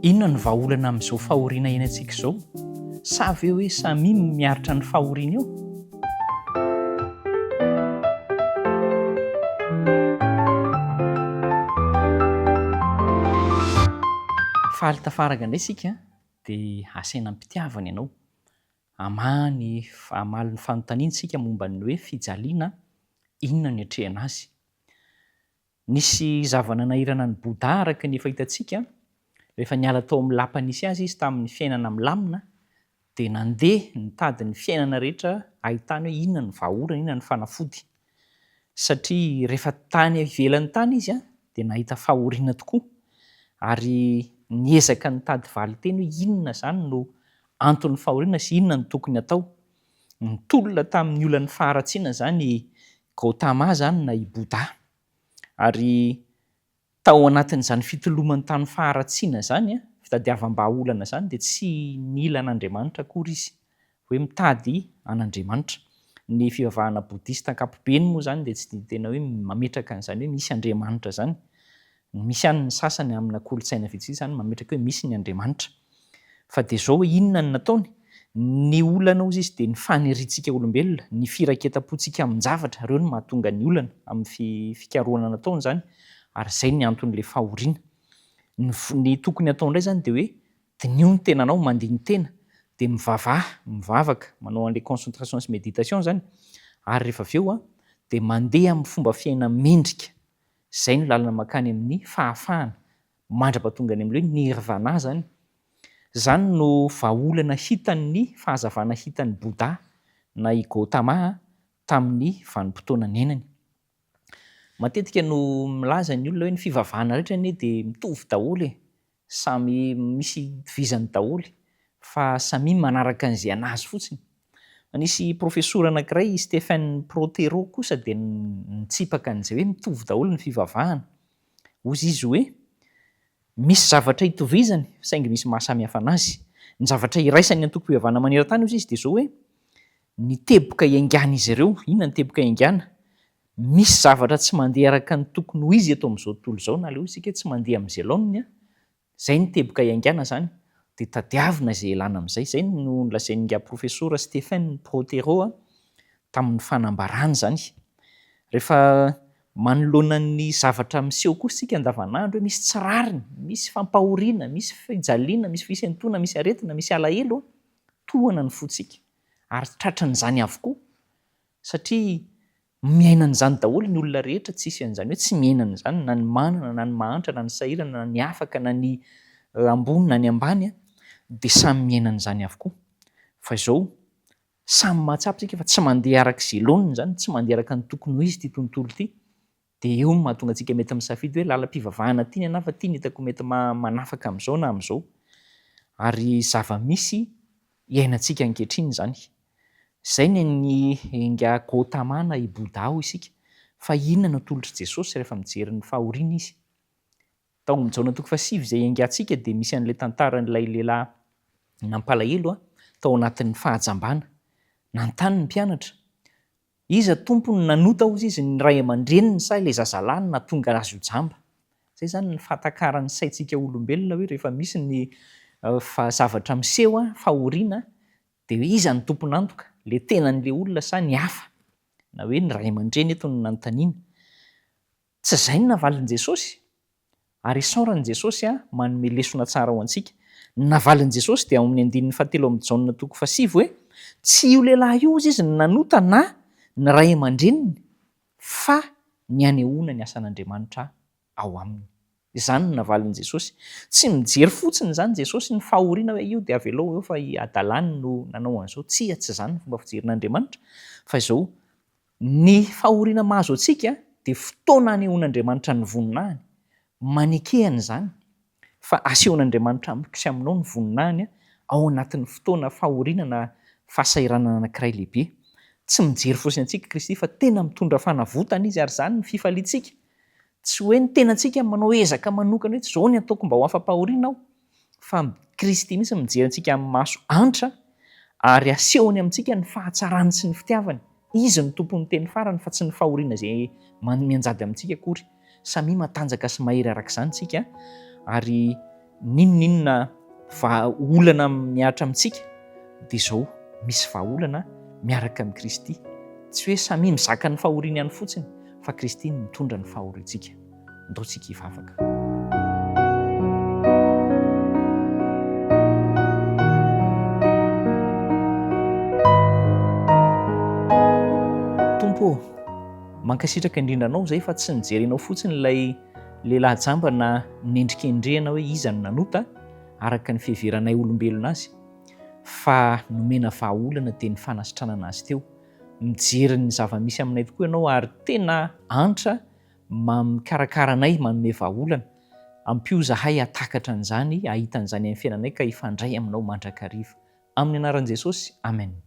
Inona ny vahaolana amin'izao fahoriana iainantsika izao? Sa ve hoe samy miaritra ny fahoriana io? Faly tafaraka indray isika dia asaina am-pitiavana ianao. Amaly ny fanontaniana isika momba ny hoe fijaliana, inona ny hatrehana azy. Nisy zava-nanahirana ny Bouddha araka ny fahitantsika, rehefa niala tao amin'ny lapa nisy azy izy tamin'ny fiainana milamina, dia nandeha nitady ny fiainana rehetra ahitany hoe inona ny vahaolana, inona ny fanafody. Satria rehefa tany ivelan'ny tany izy dia nahita fahoriana tokoa, ary niezaka nitady valiteny hoe inona izany no anton'ny fahoriana sy inona ny tokony atao. Nitolona tamin'ny olana faharatsiana izany Gautama izany na i Bouddha, ary tao anatin'izany fitolomany tany faharatsiana izany, fitadiavam-bahaolana izany, dia tsy nila an'Andriamanitra akory izy, hoe mitady an'Andriamanitra. Ny fivavahana Boudista ankapobeny moa izany dia tsy tena hoe mametraka an'izany hoe misy Andriamanitra izany. Misy ihany ny sasany amina kolontsaina vitsivitsy izany mametraka hoe misy ny Andriamanitra. Fa dia izao hoe inona ny nataony? Ny olana ozy izy dia ny fanerizitsika olombelona, ny firaketam-pontsika amin'ny zavatra, ireo no mahatonga ny olana amin'ny fikarohana nataony izany, ary izay ny anton'ilay fahoriana. Ny tokony atao indray izany dia hoe dinio ny tenanao, mandihy ny tena, dia mivavaka, manao an'ilay concentration sy méditation izany, ary rehefa avy eo dia mandeha amin'ny fomba fiaina mendrika. Izay no lalana makany amin'ny fahafahana, mandra-pahatonga any amin'ilay nirvana izany. Izany no vahaolana hitan'ny fahazavana hitan'ny Bouddha na i Gautama tamin'ny vanim-potoana niainany. Matetika no milaza ny olona hoe ny fivavahana rehetra anie dia mitovy daholo, samy misy itovizany daholo, fa samy manaraka an'izay anazy fotsiny. Nisy profesora anankiray Stéphane Prothero kosa dia nitsipaka an'izay hoe mitovy daholo ny fivavahana. Hozy izy hoe misy zavatra itovizany saingy misy mahasamihafa anazy. Ny zavatra iraisany ny antokom-pivavahana maneran-tany hozy izy dia izao hoe ny teboka iaingana izy ireo. Inona ny teboka iaingana? Misy zavatra tsy mandeha araka ny tokony ho izy eto amin'izao tontolo izao, na aleo isika tsy mandeha amin'izay laoniny, izay ny teboka iaingana izany, dia tadiavina izay ilana amin'izay. Izay no nolazain'ilay profesora Stéphane Prothero tamin'ny fanambarany izany. Rehefa manoloana ny zavatra miseho kosa isika andavanandro hoe misy tsirariny, misy fampahoriana, misy fijaliana, misy fisentoana, misy aretina, misy alahelo, tohana ny fontsika ary tratran'izany avokoa, satria miainan'izany daholo ny olona rehetra, tsisy an'izany hoe tsy miainan'izany, na ny manana, na ny mahantra, na ny sahirana, na ny afaka, na ny ambony, na ny ambany, dia samy miainan'izany avokoa. Fa izao samy mahatsapa isika fa tsy mandeha araka izay laoniny izany, tsy mandeha araka ny tokony ho izy ity tontolo ity, dia eo no mahatonga antsika mety misafidy hoe lalam-pivavahana tiany ianao fa ity no hitako mety manafaka amin'izao na amin'izao. Ary zava-misy iainantsika ankehitriny izany. Izay ny enga Gautama na i Bouddha ho isika. Fa inona no tolotra Jesosy rehefa mijery ny fahoriana izy? Tao amin'ny jaona toko fahasivy izay engantsika dia misy an'ilay tantaran'ilay lehilahy nampalahelo tao anatin'ny fahajambana. Nanontany ny mpianatra, iza tompony nanota hozy izy, ny ray aman-dreniny sa ilay zazalahy no nahatonga azy ho jamba? Izay izany ny fahatakaran'ny saintsika olombelona hoe rehefa misy ny zavatra miseho, fahoriana, dia hoe iza ny tompony antoka, ilay tenan'ilay olona sa ny hafa? Na hoe ny ray aman-dreny eto no nanontaniana. Tsy izay no navalin'i Jesosy, ary isaoran'i Jesosy manome lesona tsara ho antsika. Ny navalin'i Jesosy dia ao amin'ny 7 amin'ny jaona toko fahasivy hoe tsy io lehilahy io izy ny nanota na ny ray aman-dreniny, fa ny anehoana ny asan'Andriamanitra ao aminy. Izany no navalin'i Jesosy. Tsy mijery fotsiny izany Jesosy ny fahoriana hoe io dia avelao eo fa i adalany no nanao an'izao. Tsy izany ny fomba fijerin'Andriamanitra, fa izao ny fahoriana mahazo antsika dia fotoana anehoan'Andriamanitra ny voninahiny. Manekehana izany fa asehon'Andriamanitra amiko sy aminao ny voninahiny ao anatin'ny fotoana fahoriana na fahasahiranana anankiray lehibe. Tsy mijery fotsiny antsika Kristy fa tena mitondra fanavotana izy, ary izany ny fifaliantsika. Tsy hoe ny tenantsika manao ezaka manokana hoe izao ny ataoko mba ho afa-pahoriana aho, fa Kristy mihitsy mijery antsika amin'ny maso antra ary asehony amintsika ny fahatsarany sy ny fitiavany. Izy ny tompon'ny teny farany fa tsy ny fahoriana izay mianjady amintsika akory. Samy matanjaka sy mahery araka izany tsika, ary Ninninona vahaolana miaratra amintsika dia izao misy vahaolana miaraka amin'ny Kristy. Tsy hoe samy mizaka ny fahoriana ihany fotsiny fa Kristy no mitondra ny fahorintsika. Andaontsika hivavaka. Tompo, mankasitraka indrindra anao izay fa tsy nijery anao fotsiny ilay lehilahy jamba nendrikendrehana hoe iza no nanota araka ny fiheveranay olombelona azy, fa nomena vahaolana dia ny fanasitranana azy teo. Mijery ny zava-misy aminay tokoa ianao ary tena antra mikarakara anay, manome vahaolana. Ampio zahay hatakatra an'izany, ahita an'izany amin'ny fiainanay ka hifandray aminao mandrakariva. Amin'ny anaran'i Jesosy, amen.